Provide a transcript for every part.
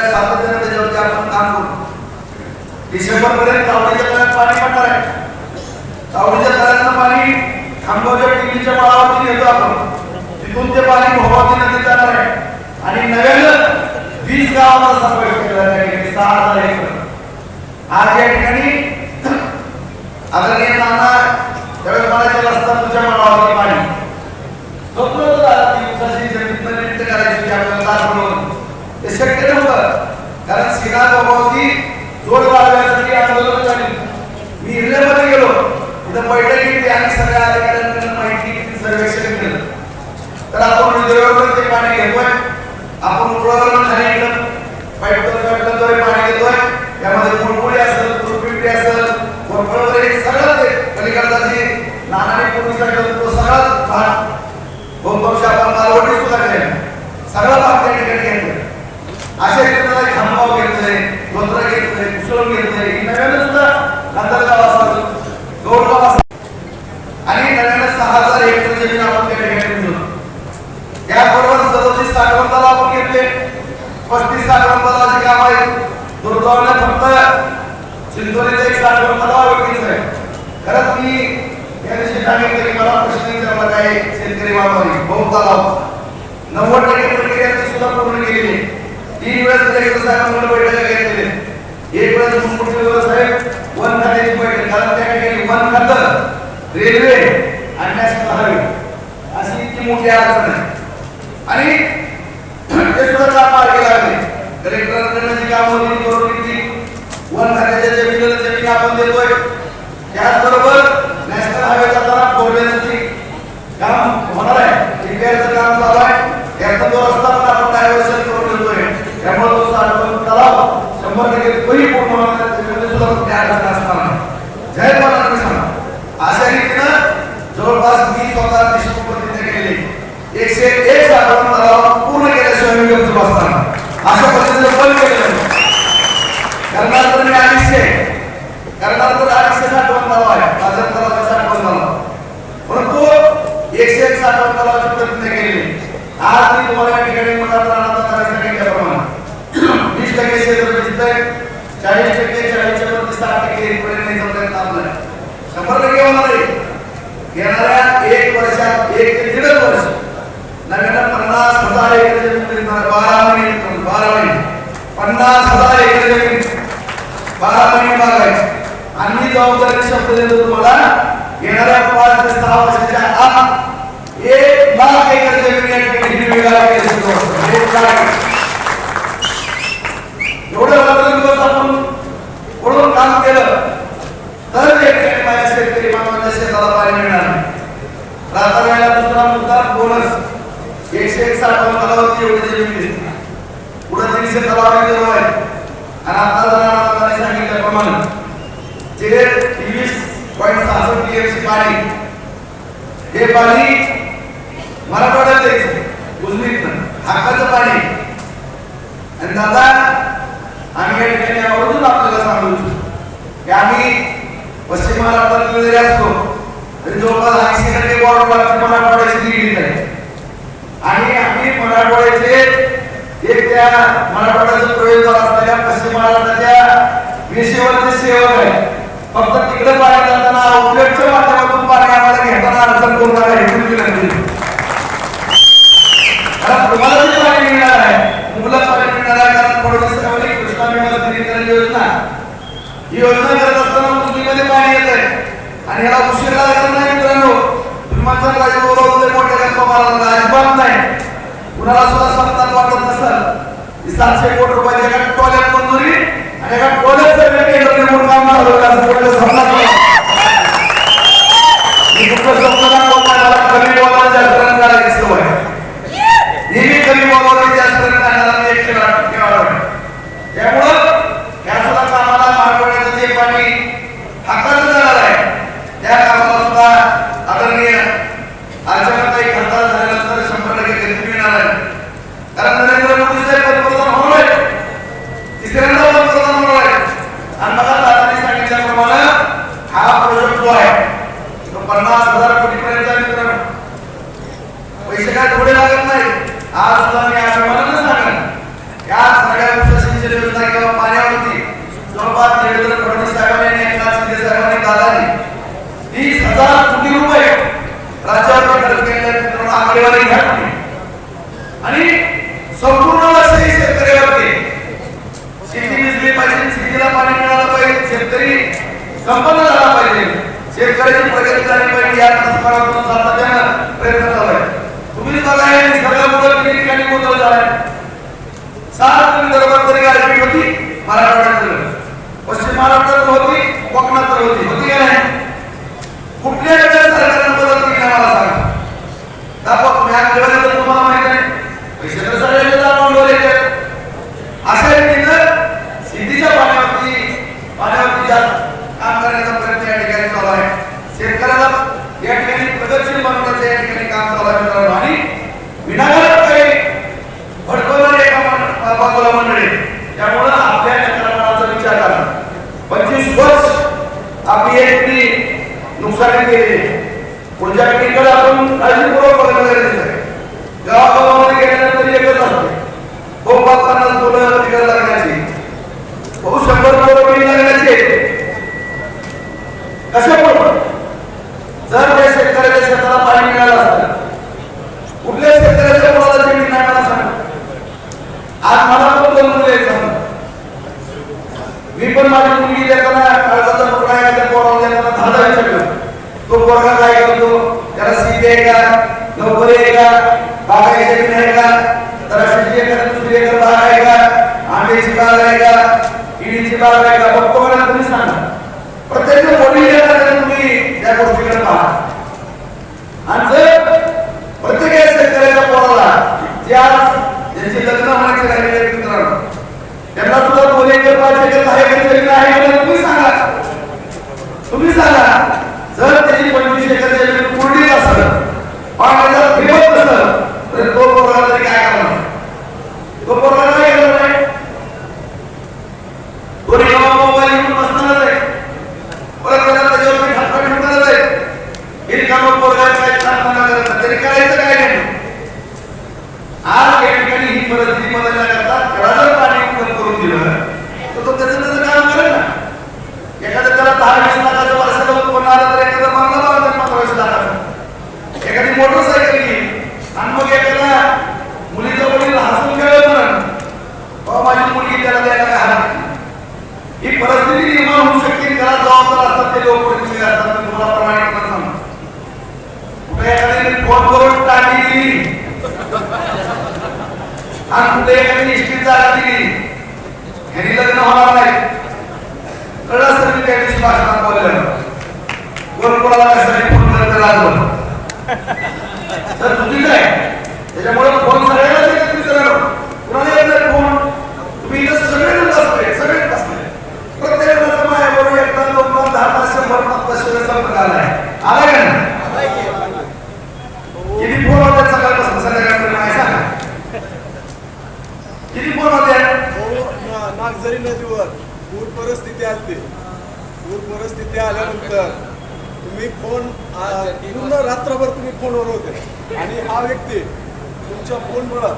सातत्याने त्याच्यावरती आपण काम करू. डिसेंबर पर्यंत तावडीच्या तळ्यात पाणी पडणार आहे. तावडीच्या तळ्यातलं पाणी खांबाच्या टिंगीच्या माळावरती नेतो आपण. तिथून ते पाणी भोगावती नदीत जाणार आहे आणि नव्यानं 20 गावांचा समावेश केला आहे. 6000 एकर. आज या ठिकाणी आदरणीय नाना त्यावेळेस म्हणायचे रस्ता तुझ्या माळावरती पाणी स्वप्न झाला ती उसाची जमीन नृत्य करायची आपल्याला दाखवलं. ते शक्य नव्हतं कारण सीना भोगावती जोड वाढवण्यासाठी आंदोलन झाली. मी हिरण्यामध्ये गेलो तिथं बैठक घेतली आणि सगळ्या अधिकाऱ्यांकडून माहिती सर्वेक्षण केलं. तर आपण हृदयावर ते पाणी घेतोय. आपण उकळावर खाली गेलं पाईपद्वारे पाणी घेतोय. त्यामध्ये मुळमुळी असेल तुरपिंपरी असेल वरपळवरे सगळं ते कलिकाताची नानाने पूर्वीसाठी तो सगळाच भाग बहुतांश आपण मालवणी सुद्धा केले. सगळा भाग त्या ठिकाणी घेतला. अशा ठिकाणी खांबाव घेतलंय गोत्र घेतलंय कुसळ घेतलंय नव्यानं सुद्धा नंदरगाव असेल गौडगाव असेल आणि नव्यानं 6000 हेक्टर जमीन आपण त्या ठिकाणी घेतलो. त्याबरोबर 37 साठवण तलाव आपण घेतले. 35 साठवण तलावाचे काम आहे. दुर्गावला फक्त चिंचोलीचं एक साठवण तलाव व्यक्तीचं आहे. खरंच मी या दिवशी सांगितलं की मला प्रश्न विचारला काय शेतकरी बांधवांनी बहु तलाव 90% प्रक्रिया सुद्धा पूर्ण केलेली. 3 वेळेस कलेक्टर साहेबांकडे बैठका घेतलेल्या. एक वेळेस मुख्यमंत्री साहेब वन खात्याची बैठक कारण त्या ठिकाणी वन खातं रेल्वे आणि नॅशनल हायवे अशी इतकी मोठी अडचण आहे आणि ते सुद्धा काम मार्गी लागले. कलेक्टरांकडनं जी कामं होती करून घेतली. वन खात्याच्या जमीन आपण देतोय. त्याचबरोबर नॅशनल हायवे जाताना फोरलेनचं काम होणार आहे. रिपेअरचं काम चालू आहे. त्याचा तो रस्ता पण आपण डायव्हर्शन करून घेतोय. त्यामुळे तो साठवण तलाव 100% तोही पूर्ण होणार त्यामध्ये सुद्धा त्या अडचण असणार नाही. जय पराक्रमी सांगा अशा रीतीनं जवळपास मी स्वतः निष्ठून प्रतिज्ञा केली 101 साठवण तलाव पूर्ण केल्याशिवाय मी गप्प बसणार नाही. अशा पद्धतीने बंद केलेलं करणार तर मी 250 करणार तर 250 साठवण तलाव आहे. बाजार तलावाचा साठवण तलाव परंतु 101 साठवण तलावाची प्रतिज्ञा केलेली. आज मी तुम्हाला या ठिकाणी मला प्राणांतर करायचं सांगितल्याप्रमाणे 20% क्षेत्र दिसतंय. 40% 40च्या वरती 60% पर्यंत नाही जमण्यात आपलं 100% होणार आहे. येणाऱ्या 1 वर्षात 1 ते 1.5 वर्ष नव्यानं 50,000 एकर जमीन मिळणार. 12 महिने 50,000 एकर जमीन 12 महिने बागायची. आणि जबाबदारी शब्द देतो तुम्हाला येणाऱ्या 5 ते 6 वर्षाच्या आत 1 लाख एकर जमीन या ठिकाणी हिरवीगार केली जाते. एवढं दिवस आपण पळून काम केलं तर या ठिकाणी माझ्या शेतकरी बांधवांच्या शेताला पाणी मिळणार नाही. राहता दुसरा मुद्दा बोनस 101 साठवण तलावावरती एवढी जमीन दिसते. पुढे 300 तलाव आहे आणि आता जरा सांगितल्याप्रमाणे जे 23.66 टीएमसी पाणी हे पाणी मराठवाड्यात द्यायचं उजनीतनं हक्काचं पाणी. आणि दादा आम्ही या ठिकाणी आवर्जून आपल्याला सांगू इच्छितो की आम्ही पश्चिम महाराष्ट्रात जरी असतो तरी जवळपास 80% बॉर्डर मराठवाड्याची निगडीत आहे आणि आम्ही मराठवाड्याचे एक त्या मराठवाड्याचा प्रवेशद्वार असलेल्या पश्चिम महाराष्ट्राच्या वेशीवरचे सेवक आहे. फक्त तिकडे पाणी जाताना आउटलेटच्या माध्यमातून पाणी आम्हाला घेताना अडचण कोणता आहे कारण तुम्हाला जे पाणी मिळणार आहे मुबलक पाणी मिळणार आहे. कारण फडणवीसांनी कृष्णा विकास योजना ही योजना करत असताना उजनीमध्ये पाणी येत आहे आणि याला उशीर लागला नाही मित्रांनो. विमानतळ राजे बोलवले मोठ्या गप्पा मारला अजिबात नाही. कुणाला सुद्धा सत्तात वाटत नसेल 700 कोटी रुपयाची एका टॉयलेट मंजुरी आणि एका टॉयलेटचं केंद्र नेमून काम झालं असं कुठलं समजत नाही. कुठलं समजणार बोलताना कमी बोलायला जास्त रन काढायची सवय नेहमी कमी बोलायला जास्त रन काढणारा एक खेळाडू आहे. त्यामुळं या सुद्धा कामाला मराठवाड्याचं जे पाणी हक्काचं जाणार आहे त्या कामाला सुद्धा आदरणीय आचार्यताई खासदार झाल्यानंतर 100% गती मिळणार आहे. कारण नरेंद्र मोदी साहेब पंतप्रधान होणार आहे. तिसऱ्यांदा पंतप्रधान होणार आहे आणि मला दादांनी सांगितल्याप्रमाणे हा प्रोजेक्ट जो आहे तो 50,000 कोटी पर्यंत आहे मित्रांनो. पैसे काय थोडे लागत नाही. आज सुद्धा मी अभिमानाने सांगेन या सगळ्या आकडेवारी घ्या आणि संपूर्ण लक्ष हे शेतकऱ्यावरती. शेती भिजली पाहिजे, शेतीला पाणी मिळालं पाहिजे, शेतकरी संपन्न झाला पाहिजे, शेतकऱ्याची प्रगती झाली पाहिजे या दृष्टिकोनातून सातत्यानं प्रयत्न चालू आहे. तुम्ही बघा हे निसर्गामुळे किती ठिकाणी गोंधळ झालाय. 7 विदर्भात तरी गारपीट होती, मराठवाड्यात पश्चिम महाराष्ट्रात होती, कोकणात होती की नाही? कुठल्या सरकारनं मदत केली मला सांगा. दाखवा मॅप ठेवायला तर तुम्हाला माहिती आहे पैसे तर सगळ्यांच्या अकाउंटवर येतात. अशा रीतीनं शेतीच्या पाण्यावरती जास्त काम करण्याचा प्रयत्न या ठिकाणी चालू आहे. शेतकऱ्याला या ठिकाणी प्रगतशील बनवण्याचं या ठिकाणी काम चालू आहे मित्रांनो. आणि विनाकारण काही भडकवणारे एका बाजूला मंडळी, त्यामुळं आपल्या नेतृत्वाचा विचार करा. 25 वर्ष आपली एक पिढी नुकसानी केलेली, पुढच्या पिढीकडे आपण काळजीपूर्वक बघणं गरजेचं आहे. गावागावामध्ये गेल्यानंतर एकच असते, हो 50 मुलं तिकडे लागण्याची, हो 100 मुलं पिढी लागण्याची. कशा पडून जर त्या शेतकऱ्याच्या शेताला पाणी मिळालं असतं, कुठल्या शेतकऱ्याच्या मुलाला जमीन नाही मला सांगा. आज मला पण 2 मुलं आहेत. मी पण माझी मुलगी देताना काळजाचा तुकडा आहे त्या पोराला देताना 10 विचारलं, तो पोरगा काय करतो, त्याला शेती आहे का, नोकरी आहे का, बागायची जमीन आहे का, त्याला शेती आहे का, दुसरी एकर बाग आहे का, आंब्याची बाग आहे का, केळीची बाग आहे का, बघतो मला तुम्ही सांगा. प्रत्येक वडील येतात तुम्ही त्या गोष्टीकडे पहा. आणि जर प्रत्येक शेतकऱ्याच्या पोराला जे आज ज्यांचे लग्न होण्याचे राहिलेले मित्रांनो, त्यांना सुद्धा 2 एकर 5 एकर 10 एकर जमीन आहे का तुम्ही सांगा. तुम्ही सांगा. जर त्याची 25 एकर जमीन पूर्ण असेल, पाण्याचा ठेवत नसेल, तर तो पोरगा तरी काय करणार? तो पोरगा काय करणार आहे? तो रिकामा मोबाईल घेऊन बसणारच आहे, परत त्याला त्याच्यावरती हातपाय ठेवणारच आहे. हे रिकामा पोरगा काय सांगताना करत तरी करायचं काय नाही. आज या ठिकाणी ही परिस्थिती बदलण्याकरता त्याला जर पाणी करून दिलं तर तो त्याचं काम करेल ना. एखाद्या त्याला 10-20 लाखाचं वर्षाला उत्पन्न आलं तर एखादा मागला बघा 15-20 लाखाचं. एखादी मोटरसायकल घेईल आणि मग एखादा मुलीचा वडील हसून खेळत म्हणून बाबा माझी मुलगी त्याला द्यायला काय हरकत नाही. ही परिस्थिती निर्माण होऊ शकते. त्याला जबाबदार असतात ते लोक प्रतिनिधी असतात. मी तुम्हाला प्रामाणिकपणे सांगतो, कुठे एखाद्याने फोन करून टाकी दिली आणि कुठे एखादी इष्टीत जागा दिली, ह्यानी लग्न होणार नाही कळलं असतं. मी त्या दिवशी भाषणात बोललेलं, कोण कोणाला कशाने फोन करत राहतो तर चुकीचं आहे. त्याच्यामुळे फोन सगळ्याला देतात मित्रांनो. कुणाला येत नाही फोन. तुम्ही इथं सगळेजण बसले, सगळेच बसले. प्रत्येकाचा माझ्याबरोबर 1 तास 2 तास 10 तास 100 तास संपर्क आलाय. आला का नाही? किती फोन होतात सकाळपासून संध्याकाळपर्यंत आहे सांगा. किती फोन होते? नागझरी नदीवर पूर परिस्थिती आली. पूर परिस्थिती आल्यानंतर तुम्ही फोन पूर्ण रात्रभर तुम्ही फोनवर होते आणि हा व्यक्ती तुमच्या फोनमुळे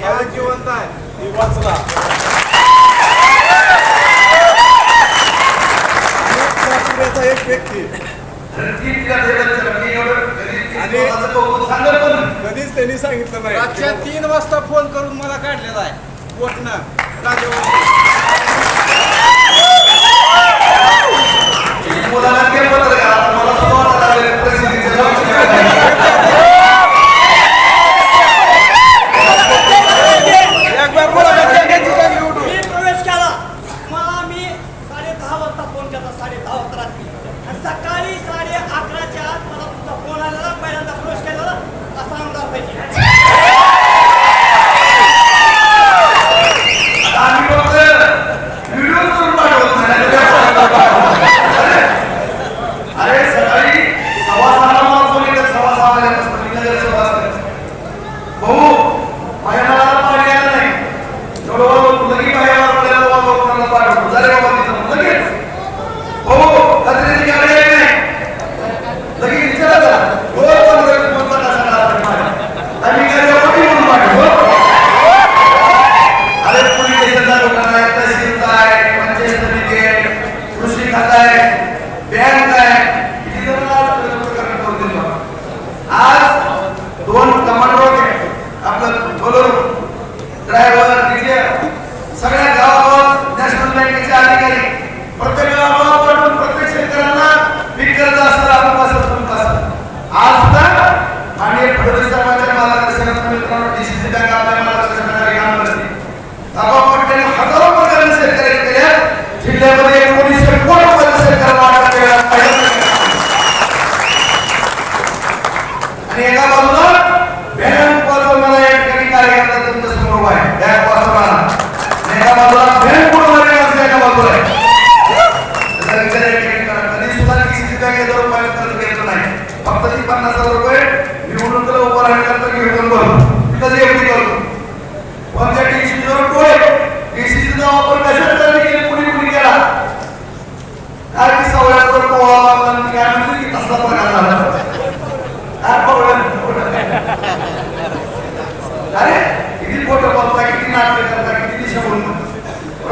या जिवंत आहे हे वाचला. एक व्यक्ती कधीच त्यांनी सांगितलं नाही. रातच्या 3 वाजता फोन करून मला काढलेला आहे कोर्टनं प्रवेश केला. मला मी 10:30 वाजता फोन केला, 10:30 वाजता रात्री. सकाळी 11:30च्या आत मला तुमचा फोन आलेला, पहिल्यांदा प्रवेश केलेला असा आमदार पाहिजे. आम्ही फक्त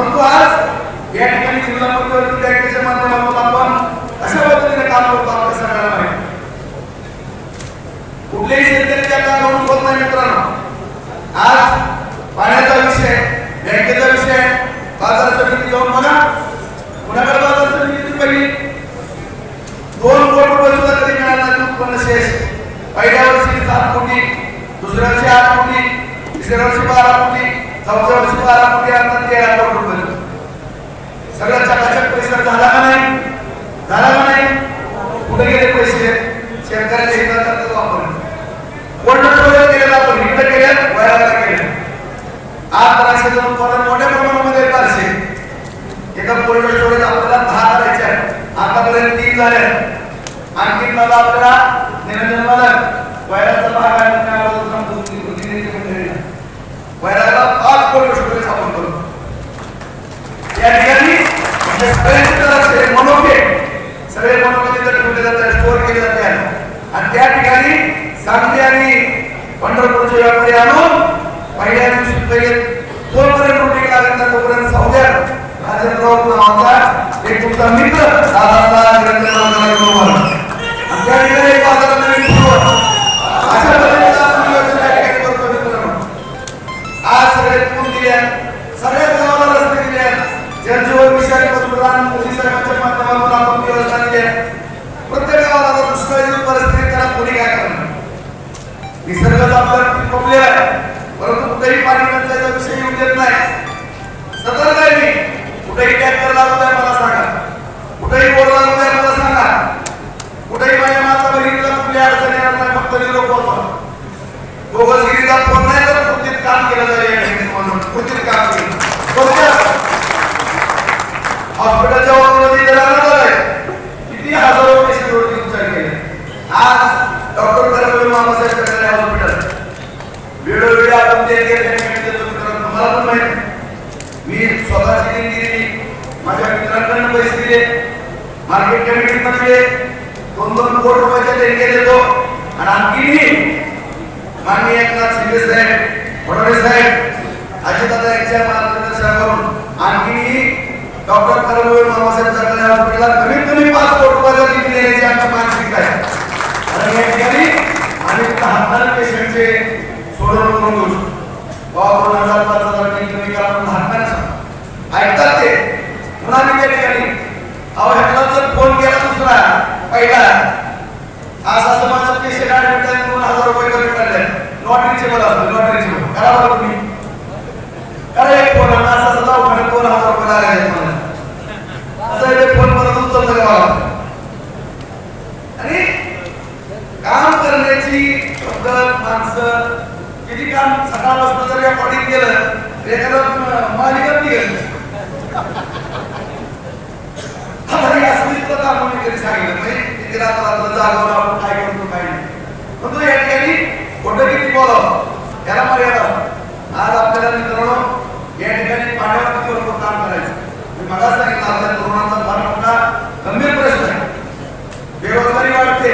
परंतु आज या ठिकाणी जिल्हा मध्यवर्ती बँकेच्या माध्यमातून आपण अशा पद्धतीने काम करतो आपल्या सगळ्यांना माहिती. कुठल्याही शेतकऱ्याच्या कामावरून होत नाही मित्रांनो. आज पाण्याचा विषय, बँकेचा विषय, बाजार समिती जाऊन बघा. कुणाकडे बाजार समितीची पहिली 2 कोटी रुपये सुद्धा कधी मिळाला नाही उत्पन्न शेष. पहिल्या वर्षी 7 कोटी, दुसऱ्या वर्षी 8 कोटी, तिसऱ्या वर्षी 12 कोटी, चौथ्या वर्षी 12 कोटी, आता 13 कोटी रुपये. सगळा चकाचक पैसा झाला का नाही? झाला का नाही? कुठे गेले पैसे? शेतकऱ्याच्या हितासाठी वापरले. कोल्ड केलेला आपण इकडे केले, वयाला केले. आज द्राक्षाचं उत्पादन मोठ्या प्रमाणामध्ये येत असे. एका कोल्ड स्टोरेज आपल्याला 10 करायचे आहे. आतापर्यंत 3 झाले. आणखी मला आपल्याला निरंजन मालक वयाचा भाग आहे वयाला 5 कोल्ड स्टोरेज आपण करू. या ठिकाणी सगळे मनोके तिथे ठेवले जातात, स्टोअर केले जाते आणि त्या ठिकाणी सांगली आणि पंढरपूरचे व्यापारी आणून पहिल्या दिवशी पहिले जोपर्यंत रोटी लागत नाही तोपर्यंत सौद्यात राजेंद्रराव नावाचा एक तुमचा मित्र दादा निरंजन त्या ठिकाणी बाजारात नवीन अशा पद्धतीचा नियोजन त्या ठिकाणी करतो मित्रांनो. आज सगळे पूल दिले, सगळ्या गावाला रस्ते दिले, जनजीवन मिशन पंतप्रधान मोदी साहेबांच्या माध्यमातून आपण योजना दिल्या. प्रत्येक गावाला दुष्काळी परिस्थिती त्याला कोणी काय करणार? निसर्गाचा आपल्याला पिकवले आहे, परंतु कुठेही पाणी टंचाईचा विषय येऊ देत नाही. सतर्क आहे मी. कुठेही ट्रॅक्टर लागत आहे मला सांगा, कुठेही बोर लागत आहे मला सांगा, कुठेही माझ्या माता बहिणीला कुठल्या अडचणी येणार नाही. फक्त निरोप पोहोचवा. बोगसगिरीचा फोन नाही तर कृतीत काम केलं जाईल. कृतीत काम केलं. हॉस्पिटलच्या वतीने किती हजारो पेशंटवरती उपचार केले. आज डॉक्टर करमवीर मामासाहेब चक्रे हॉस्पिटल वेळोवेळी आपण ते तुम्हाला पण माहिती. मी स्वतःची देणगी दिली, माझ्या मित्रांकडून पैसे दिले, मार्केट कमिटीतून दिले, 2-2 कोटी रुपयाच्या देणग्या देतो. आणि आणखीही माननीय एकनाथ शिंदे साहेब, फडणवीस साहेब, अजितदादा यांच्या मार्गदर्शनावरून आणखीही डॉक्टर करमवीर मामासाहेब चक्रे हॉस्पिटलला कमीत कमी 5 कोटी रुपयाचा निधी देण्याची आमची मानसिकता आहे. आणि या ठिकाणी आम्ही 10 पेशंटचे सोडवणूक करून घेऊ शकतो. 2000-5000 कमी करा म्हणून हाताने ऐकतात ते. पुन्हा मी त्या ठिकाणी ह्याला जर फोन केला दुसरा पहिला आज असं माझं पेशंट ऍडमिट आहे 2000 रुपये कमी काढले, नॉट रिचेबल असतो, नॉट रिचेबल करा बरं तुम्ही. करा एक फोन असं दवाखान्यात 2000 रुपये लागायचे मला. असं एक फोन परत उचलतं का मला. आणि काम करण्याची पद्धत, माणसं किती काम सकाळपासून जर रेकॉर्डिंग केलं एखादं मालिका निघेल. असं आपण कधी सांगितलं नाही किती रात्र जागवून आपण काय करतो काय नाही. परंतु या ठिकाणी खोटं किती बोलावं याला मर्यादा असतात. आज आपल्याला मित्रांनो या ठिकाणी पाण्यावर किती भरपूर काम करायचं. मी मला सांगितलं आपल्या तरुणांचा फार मोठा गंभीर प्रश्न आहे. बेरोजगारी वाढते.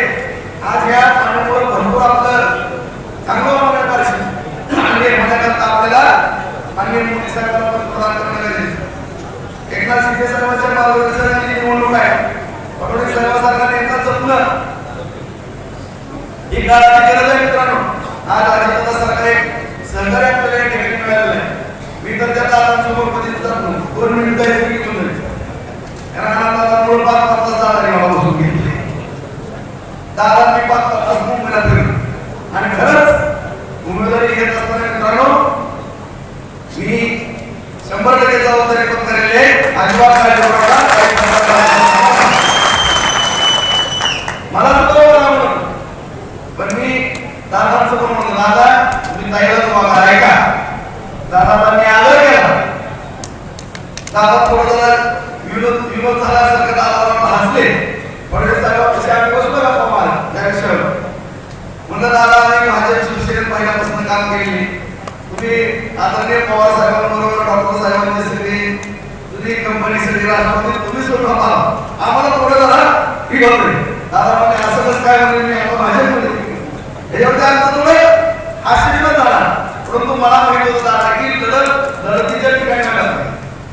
आज या पाण्यावर भरपूर आपलं चांगलं वाटतं परिस्थिती आणि म्हणण्याकरता आपल्याला माननीय मोदी साहेबांना प्रदान करणं गरजेचं. एकनाथ शिंदे साहेबांच्या मार्गदर्शनाखाली निवडणूक आहे. फडणवीस साहेबांसारखा नेता जपणं ही काळाची गरज आहे मित्रांनो. आज अजितदादा सारखा एक सहकार्य आपल्याला या ठिकाणी मिळालेलं आहे. मी तर त्या दादांसमोर कधीच जातो 2 मिनिटं जायचं की घेऊन जायचं. कारण दादा मूळ 5 दादाने मला बसून घेतले. दादांनी 5 तास मुंबईला फिरले आणि खरंच उमेदवारी घेत असताना मित्रांनो मी 100% जबाबदारी पत्करलेली आहे. अजिबात मला सुद्धा पण मी दादांचं पण म्हणतो दादा तुम्ही ताईलाच वागा आहे का. दादांनी आदर केला. दादा थोडं जरा विनोद झाल्यासारखं दादाला हसले. फडणवीस साहेबांपाशी आम्ही बसलो का पवार त्या विषयावर म्हणलं दादा मी भाजप शिवसेनेत पहिल्यापासून काम केले. तुम्ही आदरणीय पवार साहेबांबरोबर डॉक्टर साहेबांची सगळी तुझी कंपनी सगळी राष्ट्रपती तुम्ही सोडून आम्हाला थोडं जरा ठीक होतं. दादा म्हणजे असं कसं काय म्हणजे मी आता भाजपमध्ये याच्यावरती आमचं थोडं आश्चर्य झाला. परंतु मला माहित होतं दादा की लढतीच्या ठिकाणी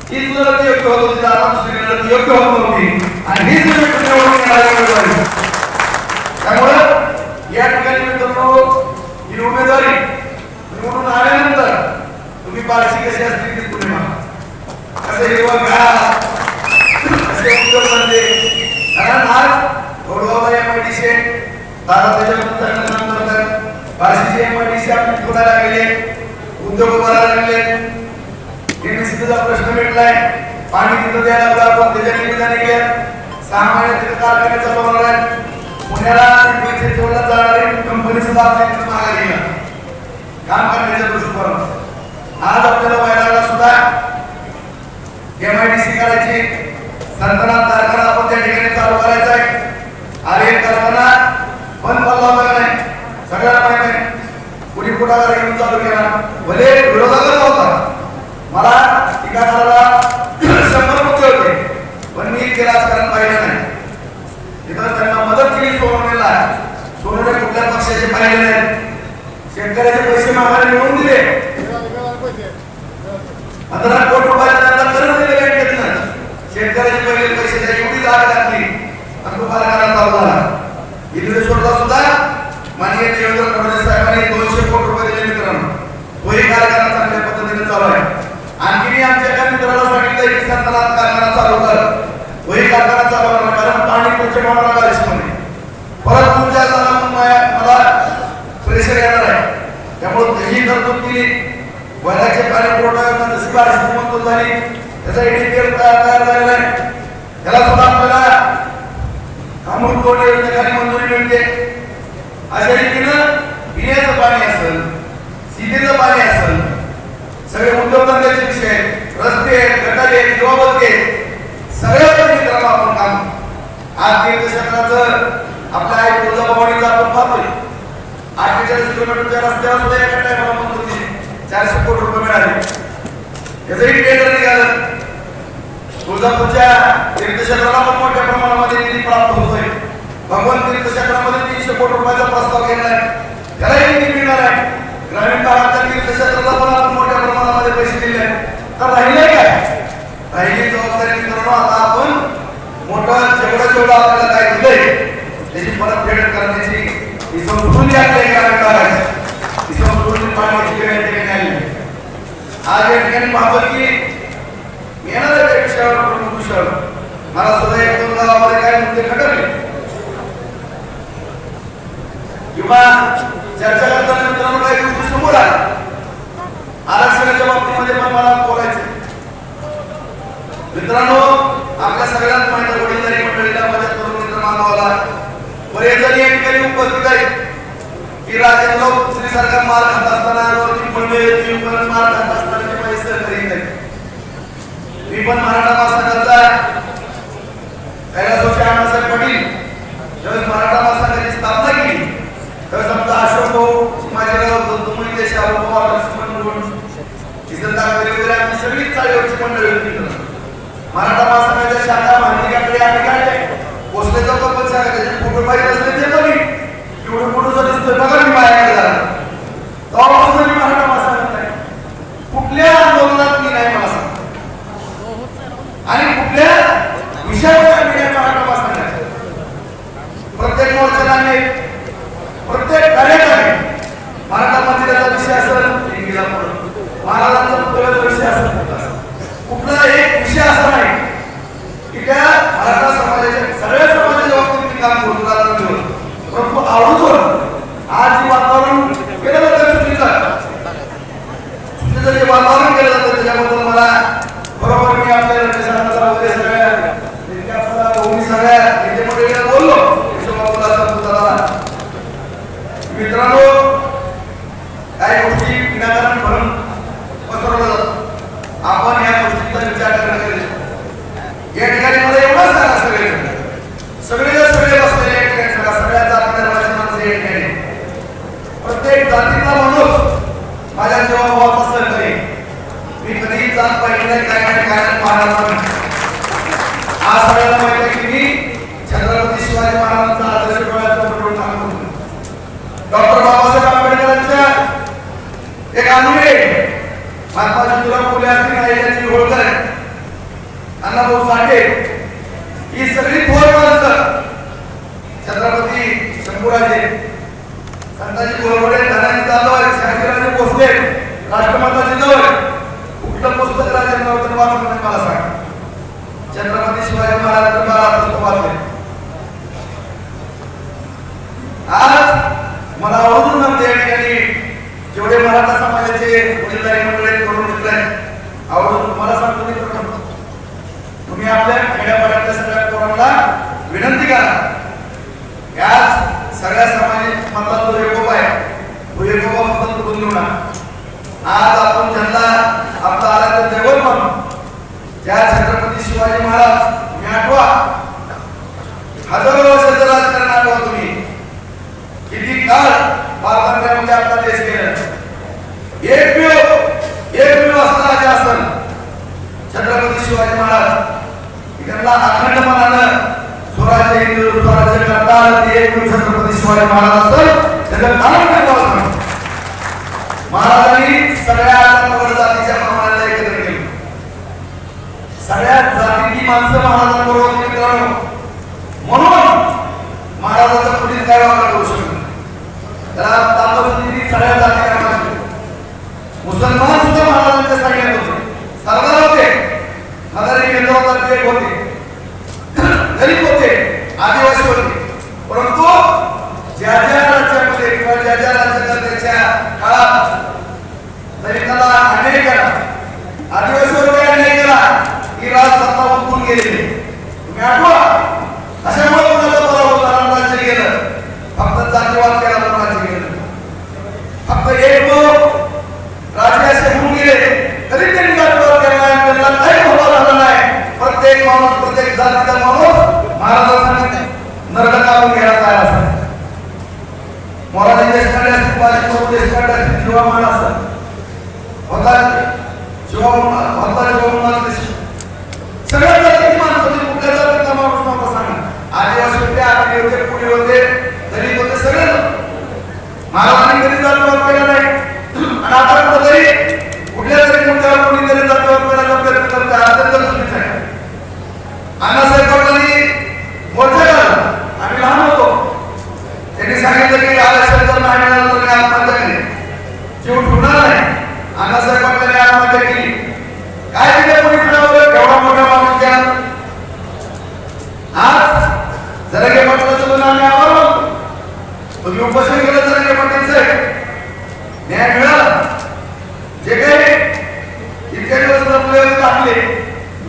हीच लढत योग्य होत होती, आता दुसरी लढत योग्य होत नव्हती आणि हीच निवडणूक येणारी उमेदवारी. त्यामुळं या ठिकाणी मित्रांनो ही उमेदवारी निवडून आल्यानंतर तुम्ही बारशी कशी असते ती पुढे कसे हिरवगार कसे उद्योगधंदे. कारण आज गोडगावला MIDC दादा त्याच्याबद्दल चांगलं काम करतात. बारशीची MIDC आपली खोलायला लागले, उद्योग उभारायला लागले. MIDCचा प्रश्न मिटलाय, पाणी तिथं द्यायला लागलं, आपण त्याच्या निमित्ताने गेल्या 6 महिन्यात तिथं कारखाने चालू होणार आहेत. पुण्याला पैसे जोडला जाणारी कंपनी सुद्धा आपल्या इथे मागे गेला काम करण्याच्या दृष्टीकोनातून. आज आपल्याला बैलाला सुद्धा MIDC करायची, संतनाथ कारखाना आपण त्या ठिकाणी चालू करायचा आहे. अरे कारखाना बंद पडला होता नाही, सगळ्यांना माहिती आहे. कुणी पुढाकार घेऊन चालू केला, भले विरोधातच होता. मला टीका करायला 100 मुद्दे होते, पण मी ते राजकारण पाहिलं नाही. तिथं त्यांना मदत केली सोनवणेला. सोनवणे कुठल्या पक्षाचे पाहिले नाही. शेतकऱ्याचे पैसे मागायला मिळवून दिले, 15 कोटी रुपयाला त्यांना कर्ज दिले बँकेतनं. शेतकऱ्याचे पहिले पैसे द्या एवढी जाग घातली आणि तो कारखाना चालू झाला. इंद्रेश्वरला सुद्धा माननीय देवेंद्र फडणवीस साहेबांनी 200 कोटी रुपये दिले मित्रांनो. तोही कारखाना चांगल्या पद्धतीने चालू आहे. आणखी आमच्या एका मित्राला सांगितलं की संतनाथ कारखाना चालू कर, तोही कारखाना चालू करणार. कारण पाणी प्रचंड होणार बारिशमध्ये. परत तुमच्या मला प्रेशर येणार आहे, त्यामुळे ही तरतूद केली. वैराचे पाणी पुरवठा जशी बारिश मंजूर झाली त्याचा EDPL तयार झालेला आहे. त्याला सुद्धा आपल्याला अमृत बोर्ड योजनेखाली मंजुरी मिळते. अशा रीतीनं पिण्याचं पाणी असेल, सिटीचं पाणी असेल, सगळे उद्योगधंद्याचे विषय, रस्ते, गटारे, दिवाबत्ती सगळ्या मित्रांनो आपण काम आज तीर्थक्षेत्राचं आपल्या आई तुळजाभवानीचं आपण पाहतोय. 48 किलोमीटरच्या रस्त्यावर सुद्धा एका टायमाला मंजूर केली, 400 कोटी रुपये मिळाले. याचंही टेंडर निघालं. तुळजापूरच्या तीर्थक्षेत्राला पण मोठ्या प्रमाणामध्ये निधी प्राप्त होतोय. भगवान तीर्थक्षेत्रामध्ये 300 कोटी रुपयाचा प्रस्ताव घेतला आहे, त्यालाही निधी मिळणार आहे. ग्रामीण भागातल्या तीर्थक्षेत्राला पण आपण मोठ्या प्रमाणामध्ये पैसे दिले आहेत. तर राहिले काय, राहिली जबाबदारी मित्रांनो. आता आपण मोठं जेवढं आपल्याला काय दिलंय त्याची परतफेड करण्याची ही संस्कृती आपल्या ग्रामीण भागात, ही संस्कृती पाळण्याची वेळ या ठिकाणी आली. आज या ठिकाणी पाहतो की येणाऱ्या त्या विषयावर प्रमुख विषयावर मला सुद्धा 1-2 गावामध्ये काय मुद्दे खटकले किंवा चर्चा करताना मित्रांनो काही गोष्टी समोर आल्या. आरक्षणाच्या बाबतीमध्ये पण मला बोलायचं मित्रांनो. आपल्या सगळ्यांना माहिती वडीलधारी मंडळीला, माझ्या तरुण मित्र बांधवाला बरेच जण या ठिकाणी उपस्थित आहेत की राजेंद्र श्री सरकार मार खात असताना मंडळी मार खात असताना पैसे करीत आहेत. मी पण मराठा महासंघाचा कैलास अण्णासाहेब पाटील ज्यावेळेस मराठा महासंघाची स्थापना केली त्यावेळेस आमचा अशोक भाऊ माझेगाव दुमई शाहरुख लक्ष्मण म्हणून वगैरे आमची सगळीच चाळीवरची मंडळी होती. मराठा महासंघाच्या शाखा माहितीकडे आम्ही काढले. भोसलेचा तो पण सांगा त्याचे फोटो पाहिजे असले ते बघी एवढं फोटोचा दिसतोय बघा. मी माझ्याकडे झाला तेव्हापासून मी मराठा महासंघात नाही. कुठल्या आंदोलनात मी नाही मला सांग आणि कुठल्या विषयावर मी नाही मराठा महासंघात. प्रत्येक मोर्चाला प्रत्येक कार्यक्रम मराठा मंदिराचा विषय असेल, महाराजांचा पुतळ्याचा विषय असेल, कुठला एक विषय असा नाही की त्या मराठा समाजाच्या सगळ्या समाजाच्या बाबतीत मी काम करतो. परंतु आवडून आज जे वातावरण केलं जातं चुकीचं जे वातावरण केलं जातं त्याच्याबद्दल मला बरोबर मी आपल्या वगैरे सगळ्या नेते मंडळीला बोललो. मित्रांनो काही गोष्टी विनाकारण भरून पसरवल्या जातात. आपण या गोष्टीचा विचार करणं गरजेचं. या ठिकाणी मला एवढंच सांगा सगळे बसलेले या ठिकाणी सांगा, सगळ्या जाती धर्माचे माणसं या ठिकाणी, प्रत्येक जातीतला माणूस माझ्या जीवाभावाचा सहकारी. मी कधीही जात पाहिजे नाही, काय पाहणार नाही. आज सगळ्यांना माहिती आहे की मी छत्रपती शिवाजी महाराजांचा आदर्श डोळ्यासमोर काम करतो. डॉक्टर बाबासाहेब आंबेडकरांच्या एक अनुयायी महात्मा ज्योतिराव फुले असतील, होळकर शंभूराजे संताजी गोरवडे धनाजी जाधव शहाजीराजे भोसले राष्ट्रमाता जिजाऊ कुठलं पुस्तक राजेंद्र वाचलं नाही मला सांग. छत्रपती शिवाजी महाराज 12 पुस्तक वाचले. आज मला आवडून सांगते या ठिकाणी जेवढे मराठा समाजाचे वडीलधारी मंडळी करून मित्र आहेत आवडून तुम्हाला सांगतो मित्रांनो, तुम्ही आपल्या खेड्यापाड्यातल्या सगळ्या पोरांना विनंती करा. याच सगळ्या सामाजिक मधला जो एकोप आहे तो एकोपा फक्त तुटून देऊ नका. आज आपण ज्यांना आपला आराध्य दैवत मानू त्या छत्रपती शिवाजी महाराज तुम्ही आठवा. हजारो वर्षाचं राजकारण आठवा. तुम्ही किती काळ पारतंत्र्यामध्ये आपला देश गेला. एकमेव असं राजा असेल छत्रपती शिवाजी महाराज. त्यांना अखंड मनानं स्वराज्य हिंदू स्वराज्य करता आलं ते एकमेव छत्रपती शिवाजी महाराज असेल. त्याचं कारण काय बोलतो महाराजांनी सगळ्या जातीच्या प्रमाणाला एकत्र केलं. सगळ्या जातीची माणसं महाराजांबरोबर होती मित्रांनो. म्हणून महाराजांचा पुढील काय वापर करू शकतो त्याला तापवती सगळ्या जाती करणार. मुसलमान सुद्धा महाराजांच्या सगळ्यात होते. सरदार होते, हजारी केंद्र होता ते होते, गरीब होते, आदिवासी होते. परंतु ज्या ज्या राज्यामध्ये किंवा ज्या ज्या राज्यकर्त्याच्या काळात दलिताला अन्याय केला, आदिवासीवर अन्याय केला, ही राज सत्ता उठून गेलेली. तुम्ही आठवा. अशामुळे कोणाचा पराभव झाला, राज्य गेलं. फक्त जातीवाद केला म्हणून राज्य गेलं. फक्त एक राजे असे होऊन गेले तरी त्यांनी जातीवाद केला नाही. त्यांना काही प्रभाव झाला नाही. प्रत्येक माणूस प्रत्येक जातीचा माणूस महाराजांसाठी नरक कापून घ्यायला तयार असायचा. मोराजी देशपांडे असतील, बाजीप्रभू देशपांडे असतील, शिवा महाराज असतात, सगळ्या जातीची माणसं होती. कुठल्या जातीचा माणूस नव्हता सांगा. आदिवासी होते, आदिवासी होते, पुणे होते, दलित होते, सगळे महाराजांनी कधी जातीवाद केला नाही. आणि आता कुठेतरी कुठल्या तरी मुद्द्यावर कोणीतरी जातीवाद करायचा प्रयत्न करत आहे. अत्यंत चुकीचं आहे. अण्णासाहेब पाटलांनी मोर्चा काढला. आम्ही लहान होतो. त्यांनी सांगितलं की आरक्षण जर नाही मिळालं तर मी आत्महत्या केली, जीव ठेवणार नाही. अण्णासाहेब पाटलांनी आत्महत्या केली. काय तिथे कोणी फिरवलं? एवढा मोठा माणूस घ्या. आज जरांगे पाटलाचं पण आम्ही आभार मानतो. तुम्ही उपोषण केलं जरांगे पाटील साहेब, न्याय मिळाला. जे काही इतक्या दिवस आपले टाकले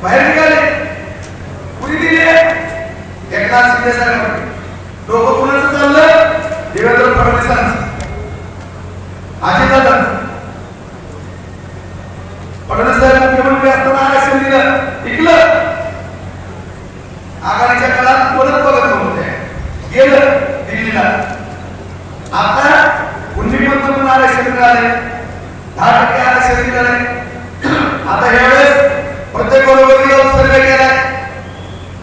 बाहेर निघाले, कुणी दिली? एकनाथ शिंदे साहेब. डोकं कुणाचं चाललं? देवेंद्र फडणवीसांचं, अजितदादांचं. फडणवीस साहेब मुख्यमंत्री असताना आरक्षण दिलं, टिकलं. आघाडीच्या काळात कोणच बघत नव्हते, गेलं दिल्लीला. आता पण आरक्षण मिळाले, 10% आरक्षण दिलं नाही. आता ह्यावेळेस प्रत्येक बरोबरीला सर्वे केलाय.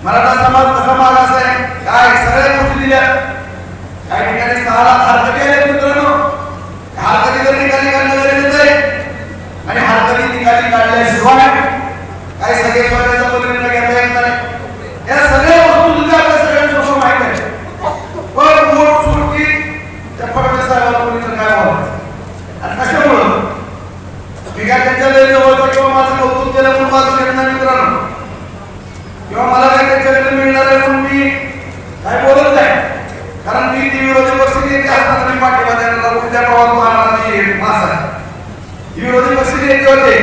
मराठा समाज कसा मागास आहे, काय सगळ्या गोष्टी दिल्या. काही ठिकाणी 6 लाख हरकती आहेत मित्रांनो. हरकती तर निकाली काढणं गरजेचं आहे. आणि हरकती निकाली काढल्याशिवाय काही सगळे सोन्याचा निर्णय घेता येत नाही. या सगळ्या वस्तू तुझ्या आपल्या सगळ्यांसमोर माहित आहे. पण मोठ सुटकी त्या फडणवीस साहेबांना कोणी तर काय बोलायचं. आणि कशामुळं मी काय त्यांच्या जवळचं किंवा माझं कौतुक केलं म्हणून वाचून येत नाही मित्रांनो, किंवा मला काय त्यांच्याकडे मिळणार आहे म्हणून मी काय बोलत नाही. कारण मी ती विरोधी पक्ष नेते असताना मी पाठिंबा देणारा उद्या प्रवास मारणारा मासा विरोधी पक्ष नेते होते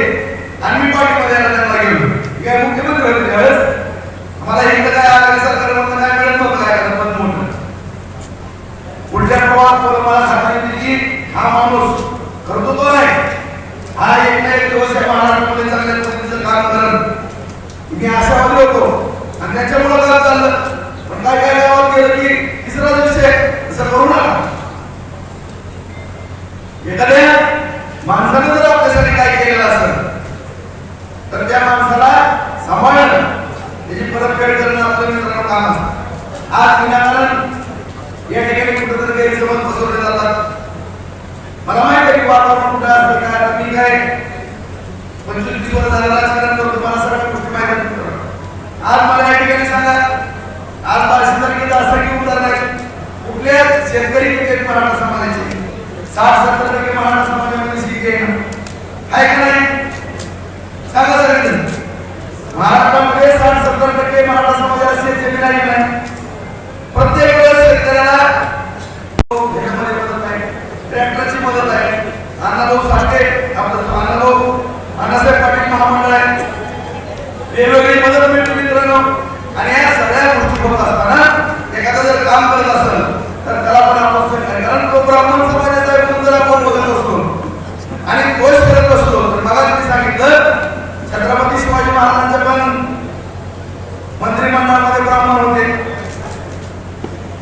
आणि मी पाठिंबा देणारा त्यांना गेलो. काय मुख्यमंत्री होते त्यावेळेस. मला इकडे काय आघाडी सरकारमधून काय मिळत नव्हतं. काय करत मोठं पुढच्या प्रवाहात मला सांगितलं की हा माणूस कर्तृत्व नाही, हा एक ना एक दिवस या महाराष्ट्रामध्ये चांगल्या पद्धतीचं काम करत. मी आशावादी होतो आणि त्याच्यामुळे काय चाललं. पण काय काय गावात गेलं की तिसरा विषय असं करू नका. एखाद्या माणसाने जर आपल्यासाठी काय केलेलं असेल तर त्या माणसाला सांभाळणं, त्याची परतफेड करणं आपलं मित्रांनो काम असतं. आज विनाकारण या ठिकाणी कुठेतरी गैरसमज बसवले जातात. मला माहिती आहे की वातावरण कुठं असतं काय. मी काय 25 वर्ष झालं राजकारण करतो, मला सगळ्या गोष्टी माहिती आहेत. आज मला या ठिकाणी सांगा, आज 22 तारखेला असं की उदाहरण आहे कुठल्या शेतकरी किती आहेत मराठा समाजाचे? 60-70% मराठा समाजामध्ये शेती आहे ना, आहे का नाही? सांगा सगळेजण. महाराष्ट्रामध्ये 60-70% मराठा समाजाला शेती जमीन आहे. प्रत्येक वेळेस शेतकऱ्याला ह्याच्यामध्ये मदत आहे, ट्रॅक्टरची मदत आहे. अण्णाभाऊ साठे, आपलं अण्णाभाऊ अण्णासाहेब पाटील महामंडळ आहे, वेगवेगळी मदत मिळते मित्रांनो. आणि या सगळ्या गोष्टी होत असताना एखादा जर काम करत असेल तर त्याला पण आपण सहकार्य, कारण तो ब्राह्मण समाजाचा आहे म्हणून जर आपण बघत असतो आणि दोष करत असतो तर मला मी सांगितलं छत्रपती शिवाजी महाराजांच्या पण मंत्रिमंडळामध्ये ब्राह्मण होते,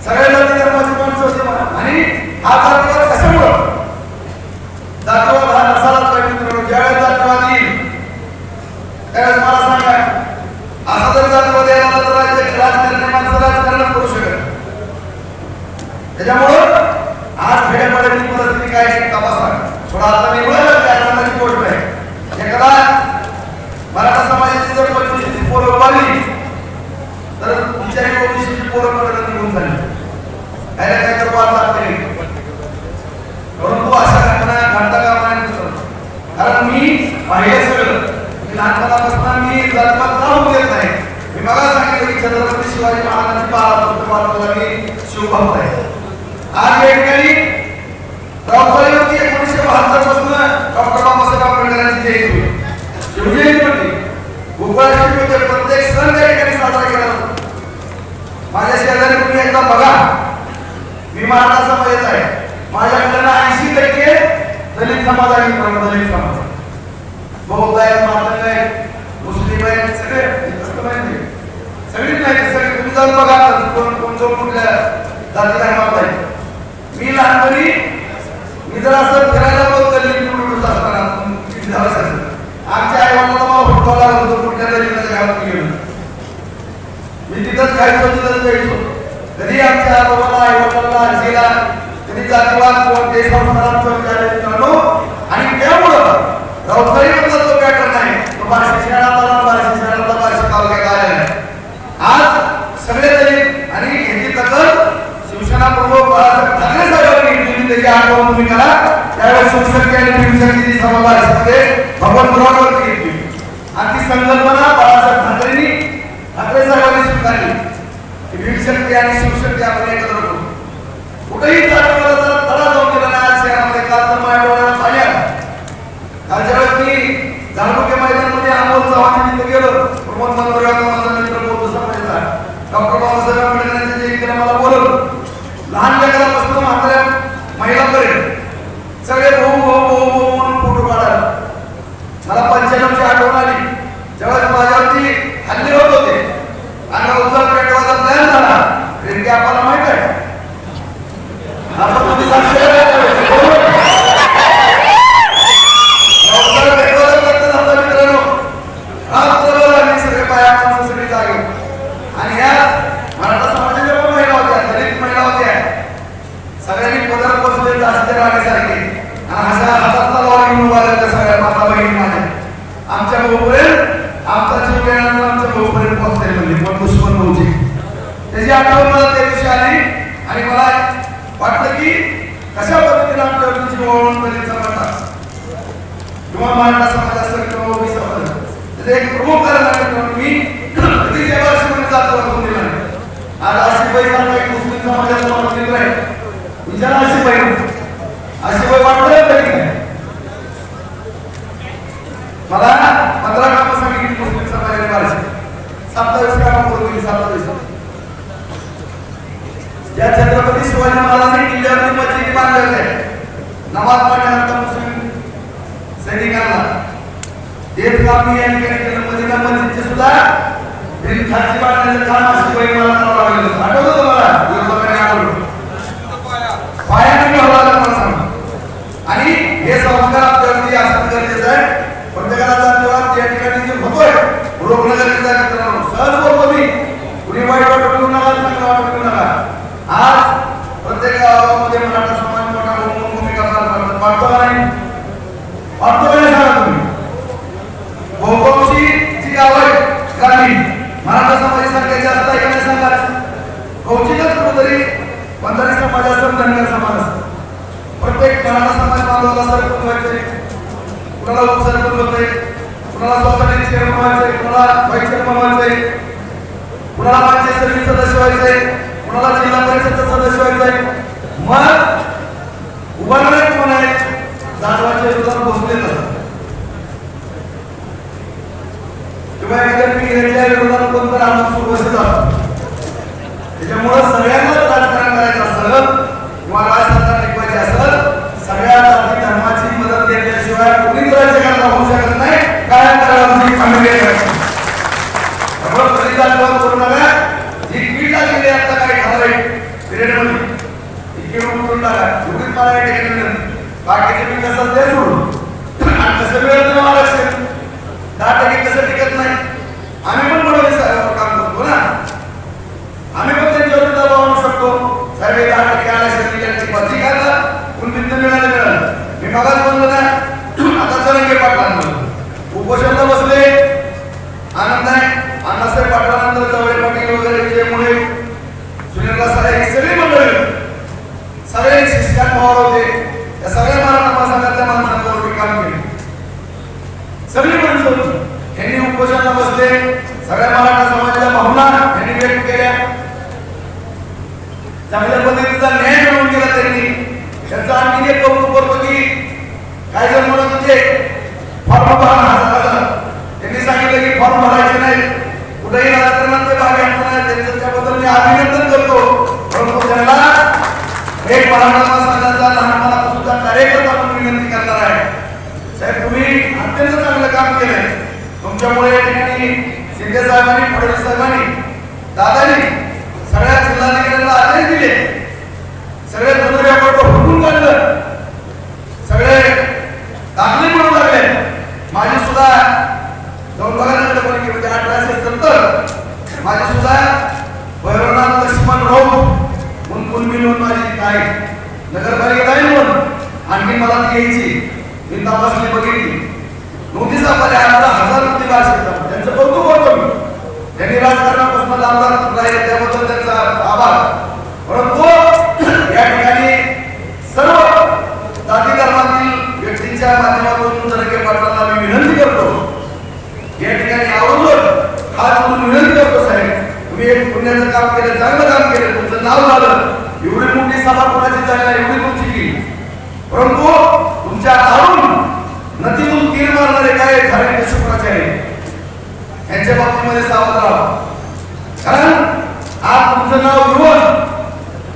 सगळ्या जाती धर्माचे माणसं होते. आणि हा जातीवाद कशामुळं? जातीवाद हा नसालाच पाहिजे मित्रांनो. ज्यावेळेस जातीवाद येईल त्यावेळेस मला सांगा, असा जर जातीवाद यायला तर राजकारणी माणसं राजकारणच करू शकत. त्याच्यामुळं आज खेड्यापाड्याची परिस्थिती काय आहे तपासा. थोडा आता मी बोललो त्या आनंदाची गोष्ट आहे. एखादा मराठा समाजाची जर 25 पोरं उभारली तर तुमच्याही 25 पोरं कडे निघून झाली. काय काय तर वाद लागते, परंतु अशा घटना घडता कामा नये. कारण मी पाहिलं सगळं, लहानपणापासून मी जातपात राहून देत नाही. मी मला सांगितलं की छत्रपती शिवाजी महाराजांची 12 पुस्तकाला मी शिवभक्त आहे. आज या ठिकाणी रावसाहेबांची 1972 पासून डॉक्टर बाबासाहेब आंबेडकरांची जयंती होती, शिवजयंती होती, गोकुळाष्टमी होते. प्रत्येक सण त्या ठिकाणी साजरा केला जातो. माझ्या शेजारी तुम्ही एकदा बघा, मी मराठा समाजाचा आहे, माझ्याकडे 80% दलित समाज आहे मित्रांनो. दलित समाज बौद्ध आहेत, मातंग आहेत, मुस्लिम आहेत, सगळे सगळीच नाही. सगळे तुम्ही जाऊन बघा कोण कोण जो कुठल्या जाती धर्मात आहे. मी लहानपणी मी जर असं फिरायला गल्ली असताना आमच्या आई वडिलांना मला फुटबॉल लागत होतो, कुठल्या दलिताच्या गावात गेलो मी तिथंच खायचो, तिथंच जायचो. कधी आमच्या आजोबाला आई वडिलांना आजीला कधी जातीवाद कोणते संस्कारांचं मित्रांनो. आणि त्यामुळं रावसाई मधला जो पॅटर्न आहे तो बार्शी शहरातला बार्शी शहरातला बार्शी तालुक्यात आलेला आहे. आज सगळे दलित आणि ह्याची दखल शिवसेना प्रमुख बाळासाहेब ठाकरे साहेबांनी घेतली. त्याची आठवण तुम्ही करा. त्यावेळेस शिवशक्ती आणि भीमशक्तीची सभा बार्शीमध्ये भगवंतरावांवरती घेतली आणि ती संकल्पना बाळासाहेब ठाकरे साहेबांनी स्वीकारली की भीमशक्ती आणि शिवशक्ती आपण एकत्र करू. कुठेही जातीवादाचा तडा जाऊन गेला नाही आज शहरामध्ये. काल तर माझ्या डोळ्याला पाणी आलं. कालच्या वेळेस मी झाडुके मैदानामध्ये अमोल चव्हाण तिथे गेलो. प्रमोद मनोहर माझा मित्र बौद्ध समाजाचा डॉक्टर बाबासाहेब आंबेडकरांच्या जयंतीला मला बोलवलं. लहान लेकरापासून म्हाताऱ्या महिलापर्यंत सगळे भाऊ भाऊ भाऊ भाऊ म्हणून फोटो काढायला. मला 95ची आठवण आली ज्यावेळेस माझ्यावरती हल्ले होत होते आणि उत्सव पेटवायचा प्लॅन झाला. रेड्डी आपल्याला माहित आहे आपण तुम्ही साक्षी मित्रांनो. रात्रभर सगळे पाया सगळी जागे. आणि या मराठा समाजाच्या पण महिला होत्या, दलित महिला होत्या, सगळ्यांनी पदर पोचले जास्त राहण्यासारखे. आणि अशा हातातला लावा घेऊन उभा राहिल्या सगळ्या माता बहिणी माझ्या. आमच्या भाऊपर्यंत आमचा जीव गेल्यानंतर आमच्या भाऊपर्यंत पोहोचले म्हणजे पण दुश्मन भाऊची. त्याची आठवण मला त्या दिवशी आली आणि मला वाटलं की कशा पद्धतीने आपल्या जीव वळून दलित समाजात किंवा मराठा समाज असेल किंवा ओबी समाज त्याचे एक प्रमुख कारण आहे. मी कधीच या वर्षी जातो वाचून दिला नाही. आज आशिबाई सारखा एक मुस्लिम समाजाचा मला मित्र आहे. विचारा आशिबाई वाटलं तरी नाही. मला 15 कामं सांगितली मुस्लिम समाजाने वर्षी. 27 कामं करून दिली. 27 या छत्रपती शिवाजी महाराजांनी किल्ल्यावरती मस्जिदी बांधल्या होत्या. नमाज पढण्यानंतर मुस्लिम सैनिकांना तेच काम मी या ठिकाणी केलं. मदिना मस्जिदचे सुद्धा खालची बांधण्याचं काम आशिबाई मला करावं लागलं. आठवतं तुम्हाला? विरोधकांनी आठवलं पायाने घ्यावं लागलं मला सांगा. आणि हे संस्कार आपल्यावरती असणं गरजेचं आहे. प्रत्येकाला जातीवाद त्या ठिकाणी जे होतोय रोखणं गरजेचं आहे मित्रांनो. सहज बोलतो मी, कुणी वाईट वाटत घेऊ नका, चांगलं वाटत घेऊ नका. आज प्रत्येक गावामध्ये मराठा समाज मोठा भूमिका वाटतो का नाही? वाटतो का नाही सांगा तुम्ही? बहुतांशी जी गाव आहे ग्रामीण मराठा समाजासारखे जास्त आहे का नाही सांगा? कवचितच कुठेतरी बंजारी समाज असेल, व्हायचंय, कुणाला जिल्हा परिषदचा सदस्य व्हायचंय. मग उभारणारे कोण आहेत? जाधवाच्या विरोधात बसलेलं किंवा एखाद्या पिढीच्या विरोधात कोण तर आम्हाला सुरू बसत असतो. त्याच्यामुळं सगळ्यांनाच राजकारण करायचं असतं किंवा राजकारण टिकवायचे असत, सगळ्या जाती धर्माची मदत घेतल्याशिवाय कोणीच राज्यकर्ता होऊ शकत नाही. काय करावं करू नका. जी कीड लागलेली आता काय ठराविक पिरियडमध्ये ती कीड उठून टाका. एवढीच मला या ठिकाणी बाकीचे मी कसं ते सोडून आणि कसं मिळत नाही मला 10% कसं टिकत नाही. आम्ही पण फडणवीस साहेबांवर काम करतो ना, आम्ही पण त्यांच्यावर दबाव आणू शकतो. साहेब 10% आरक्षण दिल्याची बाजी घाला, कुणबीत मिळालं. मी मगाच बोललो ना, आता चरंगे पाटलांना उपोषणला बसले, आनंद आहे. अण्णासाहेब पाटलानंतर चौरे पाटील वगैरे विजयमुळे सुनील रसाळे ही सगळी मंडळी सगळे शिष्यात पवार होते. या सगळ्या मराठा महासंघातल्या माणसांवर काम केले, सगळी माणसं होती. यांनी उपोषणाला बसले, सगळ्या मराठा समाजाच्या भावना यांनी व्यक्त केल्या, चांगल्या पद्धतीचा न्याय मिळवून गेला त्यांनी. त्यांचं आणखी एक कौतुक करतो की काय जर म्हणत होते फॉर्म भरा, त्यांनी सांगितलं की फॉर्म भरायचे नाही, कुठेही राजकारणात ते भाग घेणार नाही. त्यांचं त्याबद्दल मी अभिनंदन करतो. परंतु त्यांना एक मराठा समाजाचा लहानपणापासूनचा कार्यकर्ता म्हणून विनंती करणार आहे. साहेब तुम्ही अत्यंत चांगलं काम केलंय. तुमच्यामुळे या ठिकाणी शिंदे साहेबांनी, फडणवीस साहेबांनी, दादांनी सगळ्या जिल्हाधिकाऱ्यांना आदेश दिले, सगळे जुने रेकॉर्ड हुकून काढलं, सगळे दाखले मिळू लागले. माझी सुद्धा जाऊन बघा नगरपालिकेमध्ये म्हणजे 1870 माझी सुद्धा भैरवनाथ लक्ष्मण राऊत म्हणून मिळून माझी काय नगरपालिकेत आहे म्हणून आणखी मला ती यायची. मी तपासणी बघितली, नोटीस आपल्या 1000 नोंदी भाषेत त्यांचं कौतुक करतो मी. त्यांनी राजकारणापासून आमदार राहिले त्याबद्दल त्यांचा आभार. परंतु या ठिकाणी सर्व जाती धर्मातील व्यक्तींच्या माध्यमातून जरंगे पाटलांना मी विनंती करतो, या ठिकाणी आवर्जून हात जोडून विनंती करतो साहेब, तुम्ही एक पुण्याचं काम केलं, चांगलं काम केलं, तुमचं नाव झालं. एवढी मोठी सभा कोणाची जायला एवढी तुमची केली, परंतु तुमच्या दारून नदीतून तीर मारणारे काय धार्मिक शुक्राचार्य यांच्या बाबतीमध्ये सावध राहा. कारण आज तुमचं नाव घेऊन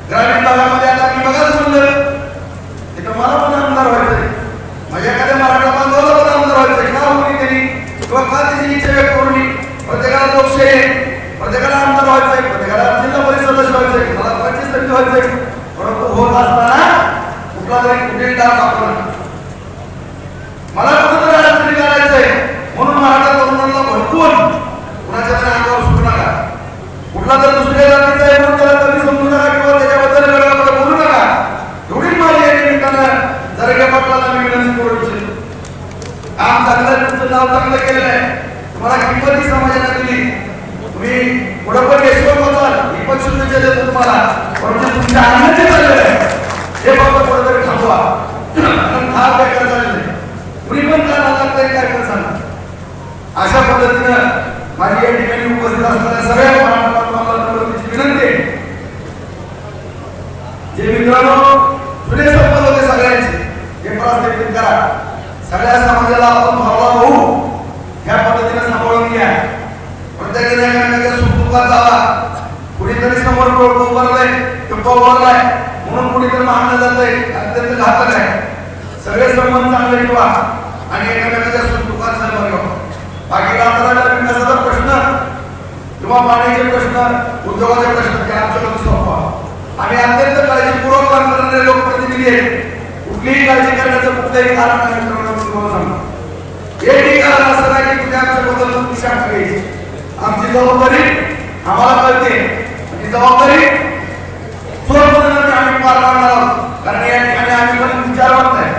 ग्रामीण भागामध्ये आता मी बघाच म्हणलं तिथं मला पण आमदार व्हायचंय, माझ्या एखाद्या मराठा बांधवाला पण आमदार व्हायचंय. का होती त्यांनी किंवा का त्याची इच्छा व्यक्त करून प्रत्येकाला लोकशाही आहे, प्रत्येकाला आमदार व्हायचंय, प्रत्येकाला जिल्हा परिषद सदस्य व्हायचंय, मला पंचायत समिती व्हायचंय. परंतु होत असताना कुठला तरी कुठेही डाग दाखवला, मला कुठेतरी अडचणी काढायचंय म्हणून मराठा तरुणांना भडकून कुणाच्या तरी अंगावर सुटू नका. कुठला तर दुसऱ्या जातीचा आहे म्हणून त्याला कधी समजू नका किंवा त्याच्याबद्दल वेगळं बोलू नका. एवढीच माझी या निमित्तानं जरंगे पाटलांना मी विनंती करू इच्छितो. काम चांगलं, तुमचं नाव चांगलं केलेलं आहे, तुम्हाला किंमत ही समाजाने दिली, तुम्ही पुढे पण यशस्वी होताल ही पण शुभेच्छा देतो तुम्हाला. परंतु तुमच्या अन्नाचे चाललेलं आहे हे फक्त कुठेतरी थांबवा. हा बेकार चाललेलं आहे, कुणी पण काय लागतंय काय पण सांगा. अशा पद्धतीनं माझी या ठिकाणी उपस्थित असणाऱ्या सगळ्या मराठा बांधवांची विनंती आहे. जे मित्रांनो जुने संपद होते सगळ्यांचे हे प्रस्थापित करा. सगळ्या समाजाला आपण भावला भाऊ ह्या पद्धतीने सांभाळून घ्या. प्रत्येकाने एकामेकाच्या सुखदुःखात जावा. कुणीतरी समोर उभारलाय किंवा उभारलाय म्हणून कुणीतरी मानलं जातंय, अत्यंत घातक आहे. सगळे संबंध चांगले ठेवा आणि एकामेकाच्या सुखदुःखात सहभागी व्हा. बाकी रात्राला विकासाचा प्रश्न किंवा पाण्याचे प्रश्न, उद्योगाचे प्रश्न ते आमच्याकडून सोपवा. आम्ही अत्यंत काळजीपूर्वक काम करणारे लोकप्रतिनिधी आहेत. कुठलीही काळजी करण्याचं कुठलंही कारण नाही सांगतो. हे कारण असं नाही की तुम्ही आमच्याबद्दल तुमची शाखा घ्यायची. आमची जबाबदारी आम्हाला कळते, ती जबाबदारी स्वतंत्र आम्ही पार पाडणार आहोत. कारण या ठिकाणी आम्ही पण विचारवत नाही,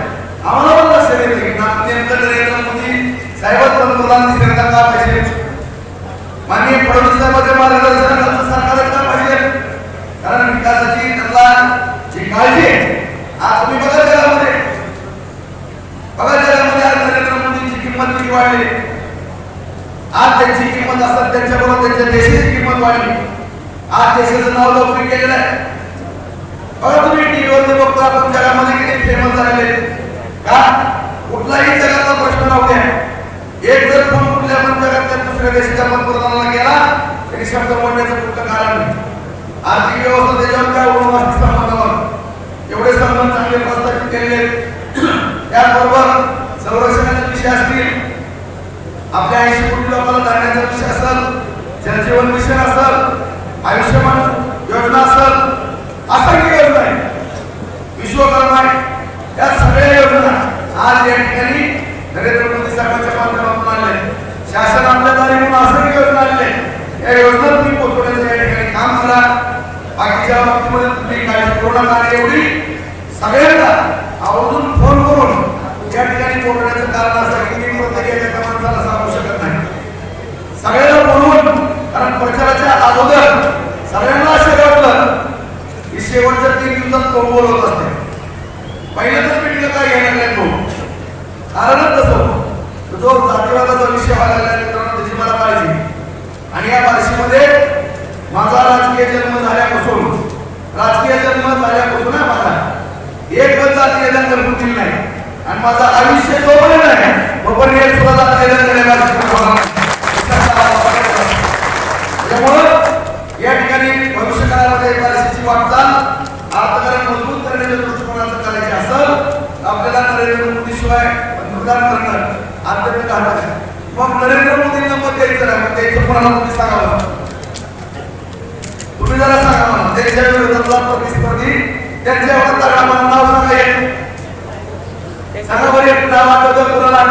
आम्हाला पण लक्ष देते की नेमकं नरेंद्र मोदी साहेब पंतप्रधान दिसण्याचा का पाहिजे, माननीय फडणवीस साहेबांच्या मार्गदर्शनाखालचं सरकारच का पाहिजे. कारण विकासाची त्यांना जी काळजी आहे, आज तुम्ही बघा जगामध्ये आज नरेंद्र मोदींची किंमत किती वाढली. आज त्यांची किंमत असतात त्यांच्याबरोबर त्यांच्या देशाची किंमत वाढली. आज देशाचं नाव लौकिक केलेलं आहे. बघा तुम्ही टीव्हीवरती बघतो आपण जगामध्ये किती फेमस झालेले का? कुठलाही जगातला प्रश्न राहू द्या, एक जर फोन कुठल्या पण जगातल्या दुसऱ्या देशाच्या पंतप्रधानाला गेला तरी शब्द बोलण्याचं कुठलं कारण नाही. आर्थिक व्यवस्था त्याच्यावर काय उन्नत संबंधावर एवढे संबंध चांगले प्रस्थापित केलेले. त्याचबरोबर संरक्षणाचे विषय असतील, आपल्या 80 कोटी लोकांना धान्याचा विषय असेल, जलजीवन मिशन असेल, आयुष्यमान योजना असेल, असंख्य योजना आहे, विश्वकर्मा आहे, या सगळ्या योजना आज या ठिकाणी नरेंद्र मोदी साहेबांच्या माध्यमातून आले. शासन आपल्या दारी म्हणून असंख्य योजना आले. या योजना तुम्ही पोहोचवण्याचं या ठिकाणी काम करा. बाकीच्या बाबतीमध्ये तुम्ही काय कोरोना काळ एवढी सगळ्यांना आवर्जून फोन करून या ठिकाणी पोहोचण्याचं कारण असं की मी प्रत्येक एका माणसाला सांगू शकत नाही. सगळ्यांना बोलवून, कारण प्रचाराच्या अगोदर सगळ्यांना असं वाटलं की शेवटच्या 3 दिवसात कोण बोलवत असते. पहिल्यांदाच मीटिंग काय घ्यायला लागले तो कारणच तसं जो जातीवादाचा विषय व्हायला लागला मित्रांनो, त्याची मला काळजी. आणि या बार्शीमध्ये माझा राजकीय जन्म झाल्यापासून माझा एक पण जातीय दंगल होतील नाही. आणि माझं आयुष्य जोपर्यंत आहे तोपर्यंत एक सुद्धा जातीय दंगल त्यामुळं या ठिकाणी भविष्य काळामध्ये बार्शीची वाटचाल अर्थकारण मजबूत करण्याच्या दृष्टिकोनाचं करायची असेल आपल्याला नरेंद्र मोदी शिवाय पंतप्रधान करणं अत्यंत घातक आहे. मग नरेंद्र मोदींना मत द्यायचं नाही, मग द्यायचं कोणाला तुम्ही सांगावं, तुम्ही जरा सांगा मला. त्यांच्या विरोधातला प्रतिस्पर्धी त्यांच्या एवढं तगडा मला नाव सांगा, एक सांगा बरं, एक नाव आठवतं कोणाला?